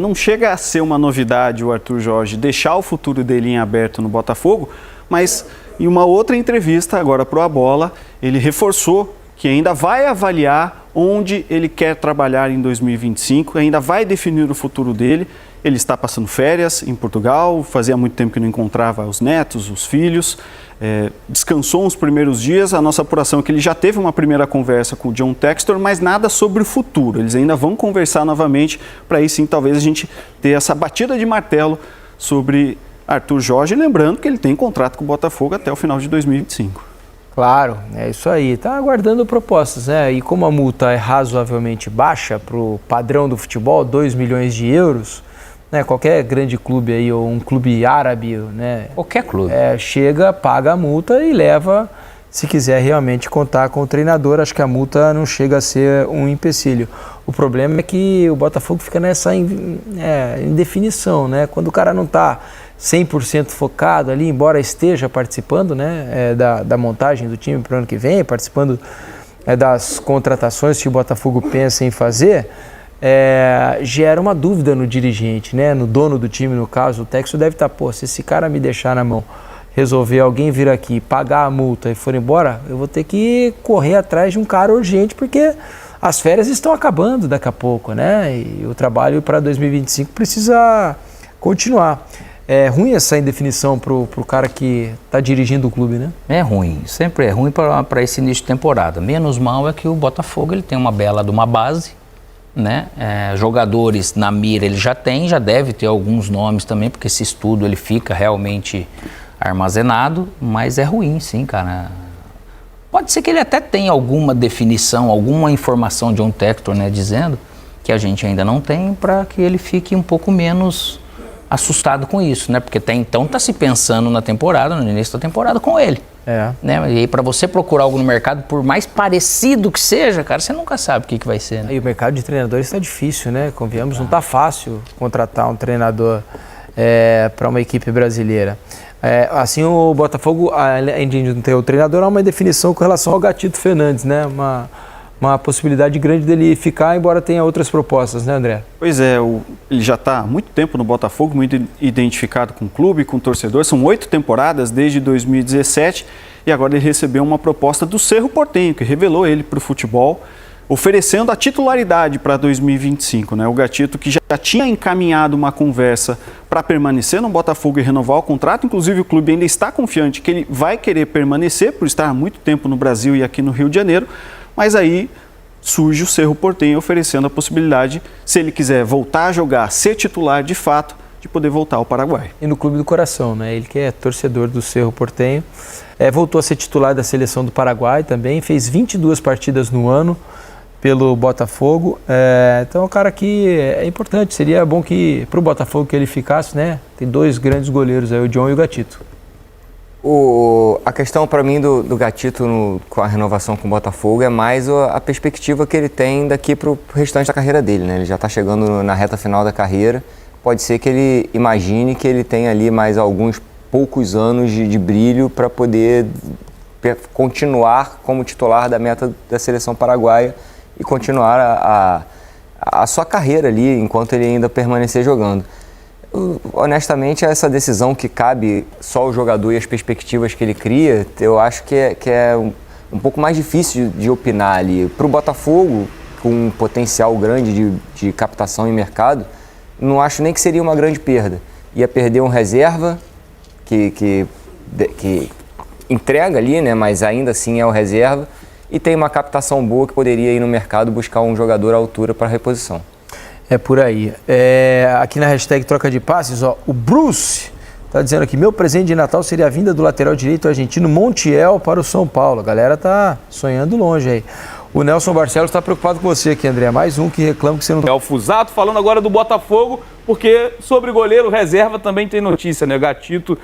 Não chega a ser uma novidade o Arthur Jorge deixar o futuro dele em aberto no Botafogo, mas em uma outra entrevista agora para o A Bola, ele reforçou que ainda vai avaliar onde ele quer trabalhar em 2025, ainda vai definir o futuro dele. Ele está passando férias em Portugal, fazia muito tempo que não encontrava os netos, os filhos, descansou uns primeiros dias. A nossa apuração é que ele já teve uma primeira conversa com o John Textor, mas nada sobre o futuro. Eles ainda vão conversar novamente para aí sim talvez a gente ter essa batida de martelo sobre Arthur Jorge, lembrando que ele tem contrato com o Botafogo até o final de 2025. Claro, é isso aí. Está aguardando propostas, né? E como a multa é razoavelmente baixa para o padrão do futebol, 2 milhões de euros, né? Qualquer grande clube aí, ou um clube árabe, né? Qualquer clube. Chega, paga a multa e leva, se quiser realmente contar com o treinador. Acho que a multa não chega a ser um empecilho. O problema é que o Botafogo fica nessa indefinição, né? Quando o cara não está 100% focado ali, embora esteja participando, né, da montagem do time para o ano que vem, participando das contratações que o Botafogo pensa em fazer, gera uma dúvida no dirigente, né, no dono do time, no caso. O Texto deve estar, se esse cara me deixar na mão, resolver alguém vir aqui, pagar a multa e for embora, eu vou ter que correr atrás de um cara urgente, porque as férias estão acabando daqui a pouco, né, e o trabalho para 2025 precisa continuar. É ruim essa indefinição para o cara que está dirigindo o clube, né? É ruim, sempre é ruim para esse início de temporada. Menos mal é que o Botafogo ele tem uma bela de uma base, né? Jogadores na mira ele já deve ter alguns nomes também, porque esse estudo ele fica realmente armazenado, mas é ruim sim, cara. Pode ser que ele até tenha alguma definição, alguma informação de um Textor, né, dizendo que a gente ainda não tem, para que ele fique um pouco menos assustado com isso, né? Porque até então está se pensando na temporada, no início da temporada, com ele. Né? E aí, para você procurar algo no mercado, por mais parecido que seja, cara, você nunca sabe o que vai ser, né? E o mercado de treinadores está difícil, né? Convenhamos, não está fácil contratar um treinador para uma equipe brasileira. Assim, o Botafogo, além de não ter o treinador, há uma definição com relação ao Gatito Fernandes, né? Uma possibilidade grande dele ficar, embora tenha outras propostas, né, André? Pois é, ele já está há muito tempo no Botafogo, muito identificado com o clube, com o torcedor. São 8 temporadas desde 2017 e agora ele recebeu uma proposta do Cerro Porteño, que revelou ele para o futebol, oferecendo a titularidade para 2025. Né? O Gatito, que já tinha encaminhado uma conversa para permanecer no Botafogo e renovar o contrato, inclusive o clube ainda está confiante que ele vai querer permanecer por estar há muito tempo no Brasil e aqui no Rio de Janeiro. Mas aí surge o Cerro Porteño oferecendo a possibilidade, se ele quiser voltar a jogar, ser titular de fato, de poder voltar ao Paraguai. E no clube do coração, né? Ele que é torcedor do Cerro Porteño, voltou a ser titular da seleção do Paraguai também, fez 22 partidas no ano pelo Botafogo. Então é um cara que é importante, seria bom que para o Botafogo que ele ficasse, né? Tem 2 grandes goleiros aí, o John e o Gatito. A questão para mim do Gatito com a renovação com o Botafogo é mais a perspectiva que ele tem daqui para o restante da carreira dele, né? Ele já está chegando na reta final da carreira, pode ser que ele imagine que ele tenha ali mais alguns poucos anos de brilho para poder continuar como titular da meta da seleção paraguaia e continuar a sua carreira ali enquanto ele ainda permanecer jogando. Honestamente, essa decisão que cabe só ao jogador e as perspectivas que ele cria, eu acho que é um pouco mais difícil de opinar ali. Para o Botafogo, com um potencial grande de captação em mercado, não acho nem que seria uma grande perda. Ia perder um reserva que entrega ali, né, mas ainda assim é o reserva, e tem uma captação boa que poderia ir no mercado buscar um jogador à altura para reposição. É por aí. Aqui na hashtag troca de passes, o Bruce está dizendo aqui, meu presente de Natal seria a vinda do lateral direito argentino Montiel para o São Paulo. A galera tá sonhando longe aí. O Nelson Barcelos está preocupado com você aqui, André. Mais um que reclama que você não... É o Fusato falando agora do Botafogo, porque sobre goleiro reserva também tem notícia, né? Gatito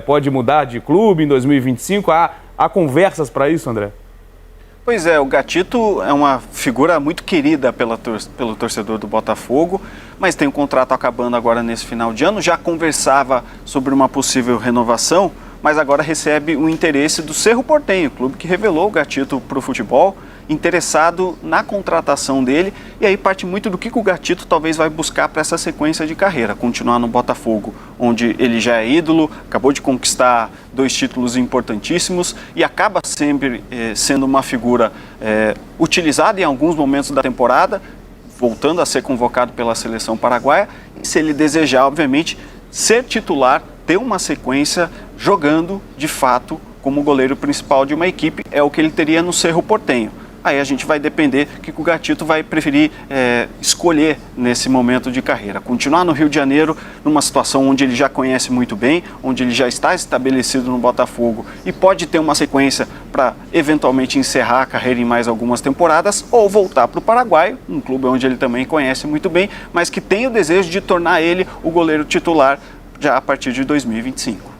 pode mudar de clube em 2025. Há conversas para isso, André? Pois é, o Gatito é uma figura muito querida pelo torcedor do Botafogo, mas tem um contrato acabando agora nesse final de ano. Já conversava sobre uma possível renovação, mas agora recebe o interesse do Cerro Porteño, clube que revelou o Gatito para o futebol, interessado na contratação dele. E aí parte muito do que o Gatito talvez vai buscar para essa sequência de carreira. Continuar no Botafogo, onde ele já é ídolo, acabou de conquistar 2 títulos importantíssimos e acaba sempre sendo uma figura utilizada em alguns momentos da temporada, voltando a ser convocado pela seleção paraguaia. E se ele desejar, obviamente, ser titular, ter uma sequência jogando de fato como goleiro principal de uma equipe, é o que ele teria no Cerro Porteño. Aí a gente vai depender do que o Gatito vai preferir escolher nesse momento de carreira. Continuar no Rio de Janeiro, numa situação onde ele já conhece muito bem, onde ele já está estabelecido no Botafogo e pode ter uma sequência para eventualmente encerrar a carreira em mais algumas temporadas, ou voltar para o Paraguai, um clube onde ele também conhece muito bem, mas que tem o desejo de tornar ele o goleiro titular já a partir de 2025.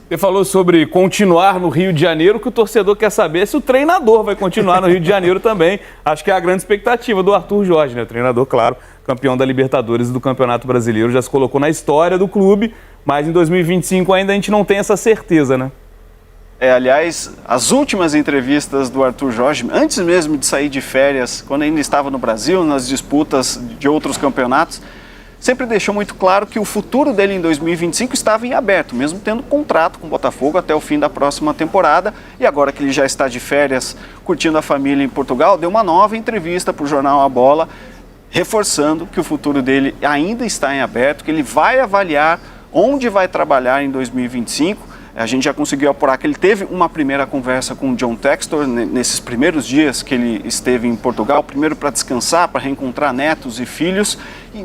Você falou sobre continuar no Rio de Janeiro, que o torcedor quer saber se o treinador vai continuar no Rio de Janeiro também. Acho que é a grande expectativa do Arthur Jorge, né? O treinador, claro, campeão da Libertadores e do Campeonato Brasileiro, já se colocou na história do clube, mas em 2025 ainda a gente não tem essa certeza, né? Aliás, as últimas entrevistas do Arthur Jorge, antes mesmo de sair de férias, quando ainda estava no Brasil, nas disputas de outros campeonatos, sempre deixou muito claro que o futuro dele em 2025 estava em aberto, mesmo tendo contrato com o Botafogo até o fim da próxima temporada. E agora que ele já está de férias, curtindo a família em Portugal, deu uma nova entrevista para o jornal A Bola, reforçando que o futuro dele ainda está em aberto, que ele vai avaliar onde vai trabalhar em 2025. A gente já conseguiu apurar que ele teve uma primeira conversa com o John Textor nesses primeiros dias que ele esteve em Portugal, primeiro para descansar, para reencontrar netos e filhos,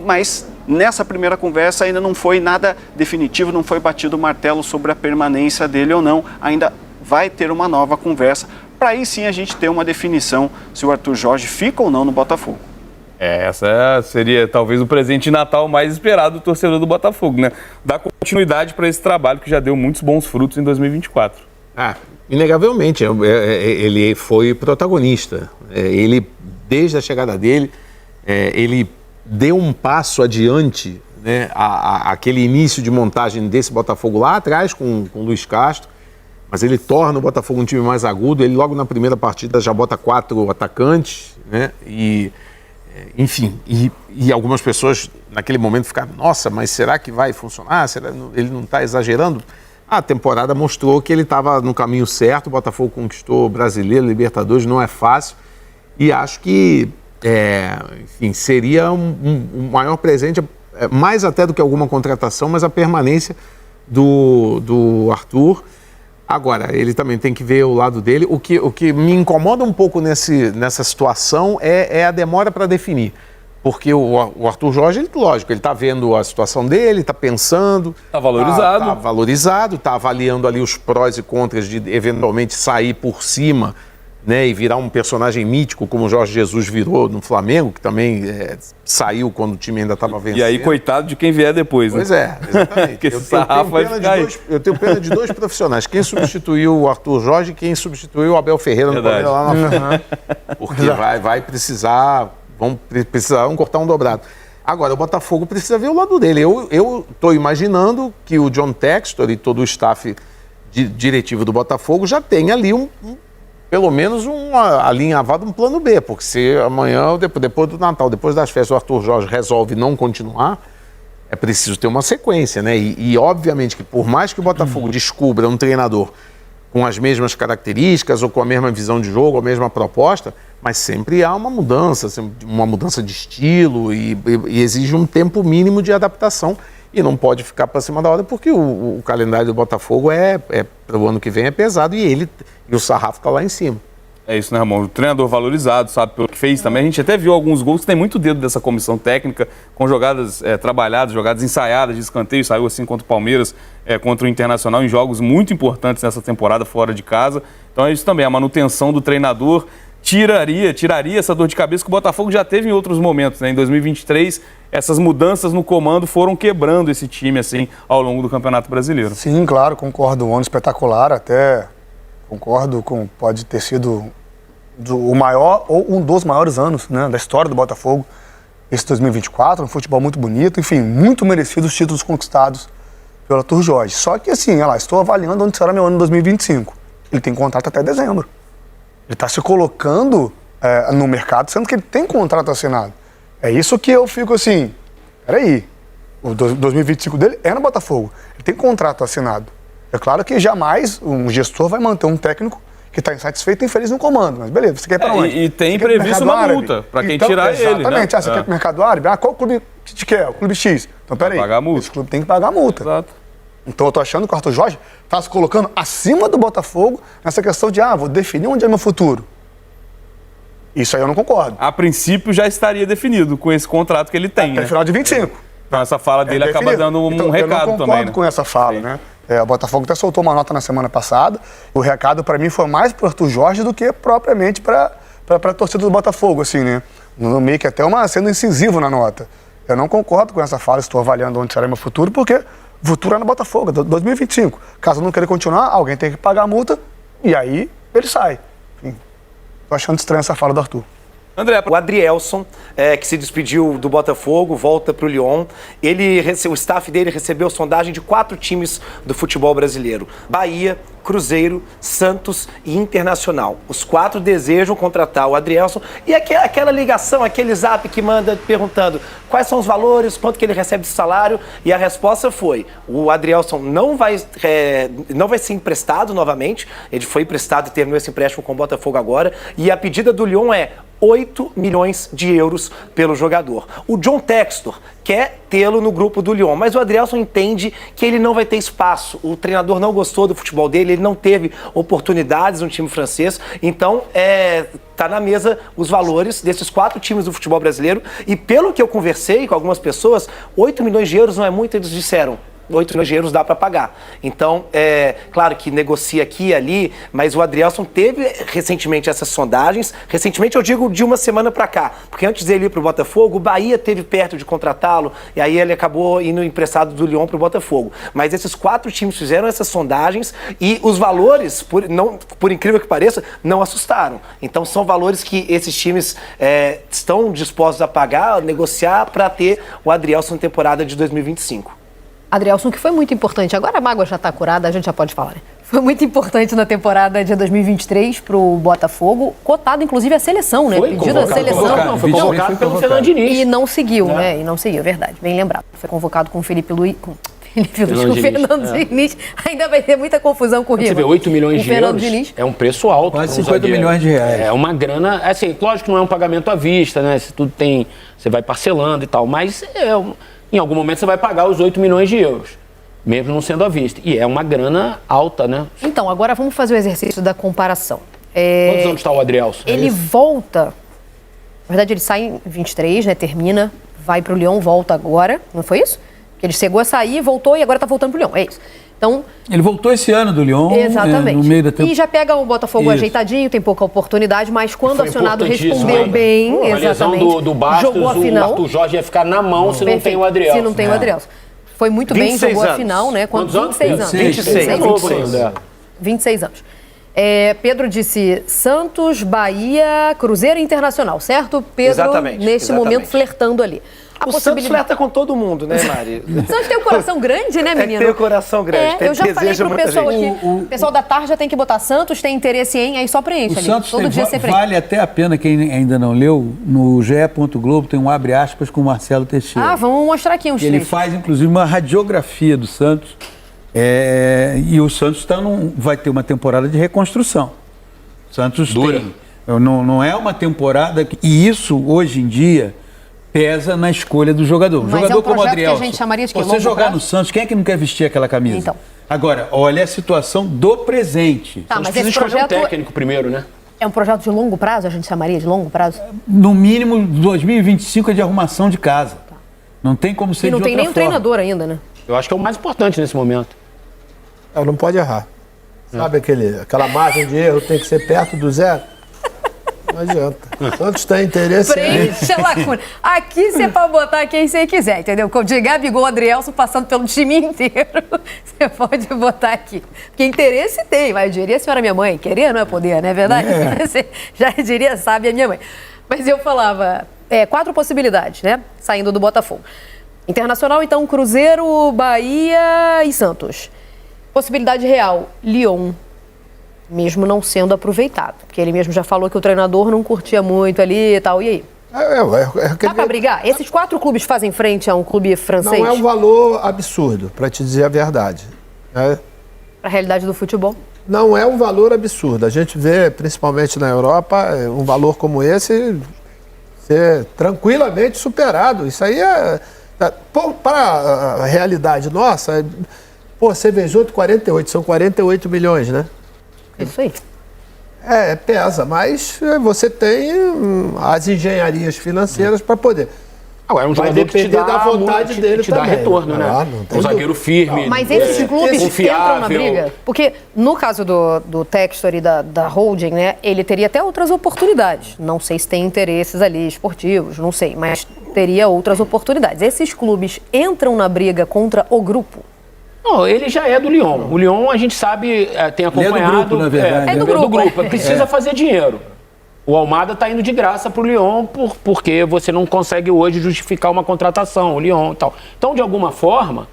mas nessa primeira conversa ainda não foi nada definitivo, não foi batido o martelo sobre a permanência dele ou não, ainda vai ter uma nova conversa, para aí sim a gente ter uma definição se o Arthur Jorge fica ou não no Botafogo. Essa seria talvez o presente de Natal mais esperado do torcedor do Botafogo, né? Dar continuidade para esse trabalho que já deu muitos bons frutos em 2024. Inegavelmente, ele foi protagonista. Ele, desde a chegada dele, ele deu um passo adiante, né, aquele início de montagem desse Botafogo lá atrás com o Luiz Castro, mas ele torna o Botafogo um time mais agudo. Ele logo na primeira partida já bota 4 atacantes, né, enfim, e algumas pessoas naquele momento ficaram, nossa, mas será que vai funcionar? Ele não está exagerando? A temporada mostrou que ele estava no caminho certo. O Botafogo conquistou o Brasileiro, Libertadores, não é fácil, e acho que enfim, seria um maior presente, mais até do que alguma contratação, mas a permanência do Arthur. Agora, ele também tem que ver o lado dele. O que me incomoda um pouco nessa situação é a demora para definir. Porque o Arthur Jorge, lógico, ele está vendo a situação dele, está pensando... Está valorizado. Está valorizado, está avaliando ali os prós e contras de eventualmente sair por cima, né, e virar um personagem mítico, como o Jorge Jesus virou no Flamengo, que também saiu quando o time ainda estava vencendo. E aí, coitado de quem vier depois, né? Pois é, exatamente. Eu tenho pena de 2 profissionais. Quem substituiu o Arthur Jorge e quem substituiu o Abel Ferreira no Palmeiras lá na frente. Porque vai precisar, vão cortar um dobrado. Agora, o Botafogo precisa ver o lado dele. Eu estou imaginando que o John Textor e todo o staff diretivo do Botafogo já tem ali pelo menos alinhavado um plano B, porque se amanhã, depois do Natal, depois das festas, o Arthur Jorge resolve não continuar, é preciso ter uma sequência, né? E obviamente que por mais que o Botafogo descubra um treinador com as mesmas características ou com a mesma visão de jogo, a mesma proposta, mas sempre há uma mudança de estilo e exige um tempo mínimo de adaptação. E não pode ficar para cima da hora, porque o calendário do Botafogo para o ano que vem é pesado e o sarrafo está lá em cima. É isso, né, Ramon? O treinador valorizado, sabe pelo que fez também. A gente até viu alguns gols que tem muito dedo dessa comissão técnica, com jogadas trabalhadas, jogadas ensaiadas de escanteio. Saiu assim contra o Palmeiras, contra o Internacional, em jogos muito importantes nessa temporada fora de casa. Então é isso também, a manutenção do treinador tiraria essa dor de cabeça que o Botafogo já teve em outros momentos, né? Em 2023, essas mudanças no comando foram quebrando esse time assim ao longo do Campeonato Brasileiro. Sim, claro, concordo. Um ano espetacular, até concordo com pode ter sido o maior ou um dos maiores anos, né, da história do Botafogo. Esse 2024, um futebol muito bonito, enfim, muito merecido os títulos conquistados pelo Arthur Jorge. Só que assim, estou avaliando onde será meu ano em 2025. Ele tem contrato até dezembro. Ele está se colocando no mercado, sendo que ele tem contrato assinado. É isso que eu fico assim, peraí, o 2025 dele é no Botafogo, ele tem contrato assinado. É claro que jamais um gestor vai manter um técnico que está insatisfeito e infeliz no comando, mas beleza, você quer ir para onde? E tem Você quer ir pro previsto mercado uma árabe? multa para quem Então, tirar ele, né? Exatamente, você quer ir pro mercado árabe? Qual clube que te quer? O clube X. Então peraí, pagar a multa. esse clube tem que pagar a multa. Exato. Então eu tô achando que o Arthur Jorge está se colocando acima do Botafogo nessa questão de, vou definir onde é meu futuro. Isso aí eu não concordo. A princípio já estaria definido com esse contrato que ele tem, Até né? final de 25. Então essa fala dele acaba definido. dando um Então, recado eu não concordo também, né? com essa fala, né? O Botafogo até soltou uma nota na semana passada. O recado, para mim, foi mais pro Arthur Jorge do que propriamente para a torcida do Botafogo, assim, né? No meio que até sendo incisivo na nota. Eu não concordo com essa fala, estou avaliando onde será meu futuro, porque o futuro é no Botafogo, é 2025. Caso eu não queira continuar, alguém tem que pagar a multa e aí ele sai. Enfim, tô achando estranha essa fala do Arthur. André, O Adrielson, que se despediu do Botafogo, volta para o Lyon. O staff dele recebeu sondagem de 4 times do futebol brasileiro: Bahia, Cruzeiro, Santos e Internacional. Os 4 desejam contratar o Adrielson. E aquela ligação, aquele zap que manda perguntando quais são os valores, quanto que ele recebe de salário. E a resposta foi: o Adrielson não vai ser emprestado novamente. Ele foi emprestado e terminou esse empréstimo com o Botafogo agora. E a pedida do Lyon é 8 milhões de euros pelo jogador. O John Textor quer tê-lo no grupo do Lyon, mas o Adrielson entende que ele não vai ter espaço. O treinador não gostou do futebol dele, ele não teve oportunidades no time francês, então tá na mesa os valores desses 4 times do futebol brasileiro. E pelo que eu conversei com algumas pessoas, 8 milhões de euros não é muito, eles disseram. 8 milhões de euros dá para pagar. Então, claro que negocia aqui e ali, mas o Adrielson teve recentemente essas sondagens. Recentemente eu digo de uma semana para cá, porque antes dele ir para o Botafogo, o Bahia teve perto de contratá-lo e aí ele acabou indo emprestado do Lyon para o Botafogo. Mas esses 4 times fizeram essas sondagens e os valores, por incrível que pareça, não assustaram. Então são valores que esses times estão dispostos a pagar, a negociar para ter o Adrielson na temporada de 2025. Adrielson, que foi muito importante. Agora a mágoa já está curada, a gente já pode falar, né? Foi muito importante na temporada de 2023 para o Botafogo, cotado inclusive a seleção, né? Pedido a seleção. Foi convocado pelo Fernando Diniz. E não seguiu, né? E não seguiu, verdade. Bem lembrado. Foi convocado com o Fernando Diniz. Ainda vai ter muita confusão com o Riva. Você vê, 8 milhões de euros Diniz. é um preço alto. Quase 50 milhões de reais. É uma grana, assim, lógico que não é um pagamento à vista, né? Se tudo tem, você vai parcelando e tal, mas em algum momento você vai pagar os 8 milhões de euros, mesmo não sendo à vista. E é uma grana alta, né? Então, agora vamos fazer o exercício da comparação. Quantos anos está o Adrielson? Ele volta, na verdade ele sai em 23, né? Termina, vai pro Lyon, volta agora, não foi isso? Ele chegou a sair, voltou e agora tá voltando pro Lyon, é isso. Então, ele voltou esse ano do Lyon, exatamente. No meio da temporada. E já pega o Botafogo ajeitadinho, tem pouca oportunidade, mas quando Foi acionado respondeu bem, a lesão exatamente. do Bastos, jogou a final. o Arthur Jorge ia ficar na mão se não tem o Adrielson. Se não tem o Adrielson. Foi muito bem, jogou a final, né? Quantos anos? 26 anos. 26 anos. Pedro disse Santos, Bahia, Cruzeiro e Internacional, certo? Pedro, Exatamente, nesse momento, flertando ali. O Santos flerta com todo mundo, né, Mari? O Santos tem um coração grande, né, menino? Tem um coração grande. Eu já falei pro pessoal aqui, o pessoal da Tarja tem que botar Santos, tem interesse em, aí só preenche ali. Santos Todo dia você preenche. vale até a pena, quem ainda não leu, no ge.globo tem um abre aspas com o Marcelo Teixeira. Vamos mostrar aqui uns Ele faz, inclusive, uma radiografia do Santos. E o Santos vai ter uma temporada de reconstrução. O Santos não é uma temporada... E isso, hoje em dia, pesa na escolha do jogador. Mas jogador é um como o projeto que a Adrielson. gente chamaria de quê? Você jogar no Santos, quem é que não quer vestir aquela camisa? Então. Agora, olha a situação do presente. Tá, mas precisa esse escolher projeto um técnico primeiro, né? é um projeto de longo prazo? A gente chamaria de longo prazo? No mínimo, 2025 é de arrumação de casa. Não tem como ser E não de tem outra nem um forma. treinador ainda, né? Eu acho que é o mais importante nesse momento. Não pode errar. Sabe aquela margem de erro tem que ser perto do zero? Não adianta. Santos tem interesse. Preenche a lacuna. Aqui você pode botar quem você quiser, entendeu? Como de Gabigol, Adrielson passando pelo time inteiro, você pode botar aqui. Porque interesse tem, mas eu diria a senhora minha mãe, querer não é poder, não é verdade? Você já diria, sabe, a minha mãe. Mas eu falava, 4 possibilidades, né? Saindo do Botafogo. Internacional, então, Cruzeiro, Bahia e Santos. Possibilidade real, Lyon. Mesmo não sendo aproveitado. Porque ele mesmo já falou que o treinador não curtia muito ali e tal. E aí? Dá pra brigar? Esses 4 clubes fazem frente a um clube francês? Não é um valor absurdo, para te dizer a verdade. Pra realidade do futebol? Não é um valor absurdo. A gente vê, principalmente na Europa, um valor como esse ser tranquilamente superado. Isso aí para a realidade nossa, você vejoto 48, são 48 milhões, né? Isso aí. Pesa, mas você tem as engenharias financeiras para poder. É um jogador que te dá da vontade dele te dá também. retorno, né? Um zagueiro firme. Mas esses clubes entram na confiável. briga? Porque no caso do Textor e da Holding, né, ele teria até outras oportunidades. Não sei se tem interesses ali esportivos, não sei, mas teria outras oportunidades. Esses clubes entram na briga contra o grupo? Não, ele já é do Lyon. O Lyon, a gente sabe, tem acompanhado... Ele é do grupo, na verdade. É do grupo. Precisa fazer dinheiro. O Almada está indo de graça para o Lyon porque você não consegue hoje justificar uma contratação, o Lyon e tal. Então, de alguma forma,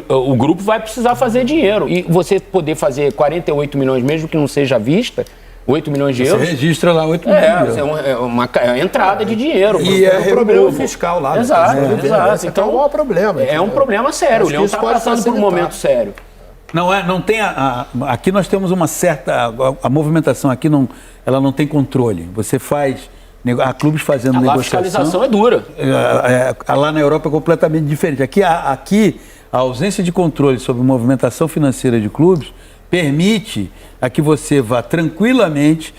o grupo vai precisar fazer dinheiro. E você poder fazer 48 milhões, mesmo que não seja à vista, 8 milhões de euros... Você registra lá 8 milhões de euros. É uma entrada de dinheiro. E é um problema fiscal lá. Exato. Então, é um problema. É um problema sério. O Lyon está passando por um momento sério. Não tem aqui nós temos uma certa... A movimentação aqui ela não tem controle. Você faz... Há clubes fazendo negociação. A fiscalização é dura. Lá na Europa é completamente diferente. Aqui a ausência de controle sobre movimentação financeira de clubes permite a que você vá tranquilamente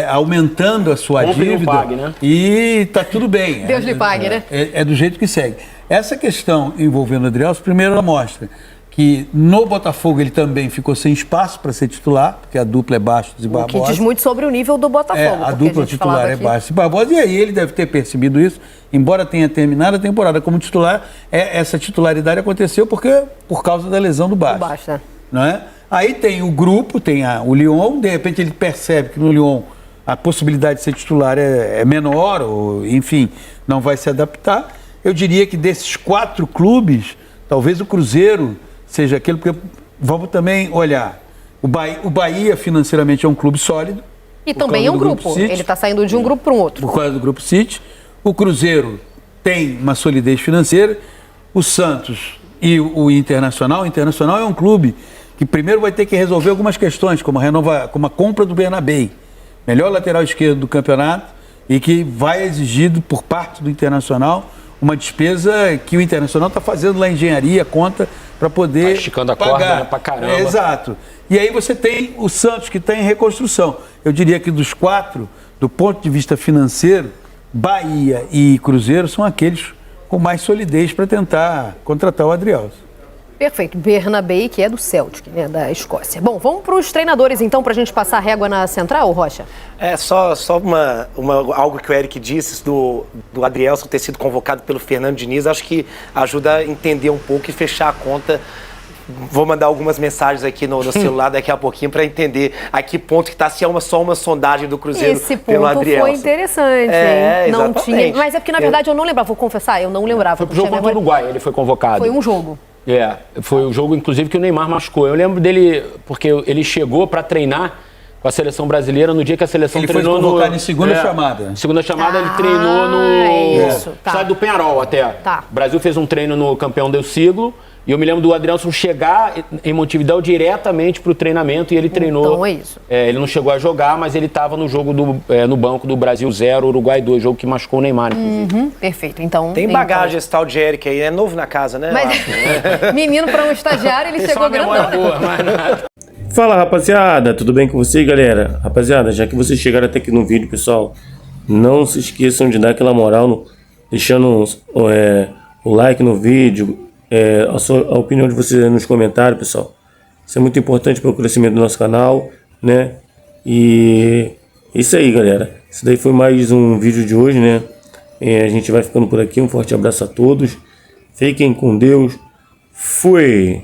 aumentando a sua dívida pague, né? E está tudo bem. Deus lhe pague, né? É do jeito que segue. Essa questão envolvendo o Adrielson, primeiro ela mostra que no Botafogo ele também ficou sem espaço para ser titular, porque a dupla é Bastos e Barbosa. O que diz muito sobre o nível do Botafogo. A dupla titular é Bastos e Barbosa, e aí ele deve ter percebido isso, embora tenha terminado a temporada como titular, essa titularidade aconteceu por causa da lesão do Bastos. Não é? Aí tem o grupo, tem o Lyon, de repente ele percebe que no Lyon a possibilidade de ser titular é menor, ou enfim, não vai se adaptar. Eu diria que desses 4 clubes, talvez o Cruzeiro seja aquele, porque vamos também olhar, o Bahia financeiramente é um clube sólido. E também é um grupo, ele está saindo de um grupo para um outro. Por causa do Grupo City. O Cruzeiro tem uma solidez financeira, o Santos e o Internacional é um clube que primeiro vai ter que resolver algumas questões, como a compra do Bernabei, melhor lateral esquerdo do campeonato, e que vai exigir por parte do Internacional uma despesa que o Internacional está fazendo lá em engenharia, conta, para poder esticando a pagar. corda, né, pra caramba. Exato. E aí você tem o Santos, que está em reconstrução. Eu diria que dos 4, do ponto de vista financeiro, Bahia e Cruzeiro são aqueles com mais solidez para tentar contratar o Adrielson. Perfeito. Bernabei, que é do Celtic, né, da Escócia. Bom, vamos para os treinadores, então, para a gente passar a régua na central, Rocha? Só algo que o Eric disse do Adrielson ter sido convocado pelo Fernando Diniz, acho que ajuda a entender um pouco e fechar a conta. Vou mandar algumas mensagens aqui no celular daqui a pouquinho para entender a que ponto que está, se é só uma sondagem do Cruzeiro pelo Adrielson. Esse ponto foi interessante, hein? Não exatamente. tinha, mas é porque, na verdade, eu não lembrava, vou confessar, eu não lembrava. Foi pro jogo contra o Uruguai, ele foi convocado. Foi um jogo. Foi o jogo, inclusive, que o Neymar machucou. Eu lembro dele, porque ele chegou para treinar com a seleção brasileira no dia que a seleção treinou no... Ele foi convocado em segunda chamada. Em segunda chamada ele treinou no... estádio do Penharol até. Tá. O Brasil fez um treino no Campeão del Siglo. E eu me lembro do Adrielson chegar em Montevidéu diretamente para o treinamento e ele treinou. Então é isso. Ele não chegou a jogar, mas ele estava no jogo no banco do Brasil 0, Uruguai 2, jogo que machucou o Neymar, inclusive. Perfeito. Então, tem bagagem esse tal de Eric aí, é novo na casa, né? Mas, menino para um estagiário, ele chegou grandão. Boa, mas nada. Fala, rapaziada, tudo bem com vocês, galera? Rapaziada, já que vocês chegaram até aqui no vídeo, pessoal, não se esqueçam de dar aquela moral, deixando o like no vídeo, a opinião de vocês aí nos comentários, pessoal. Isso é muito importante para o crescimento do nosso canal, né? E isso aí, galera. Esse daí foi mais um vídeo de hoje, né? A gente vai ficando por aqui. Um forte abraço a todos. Fiquem com Deus. Fui!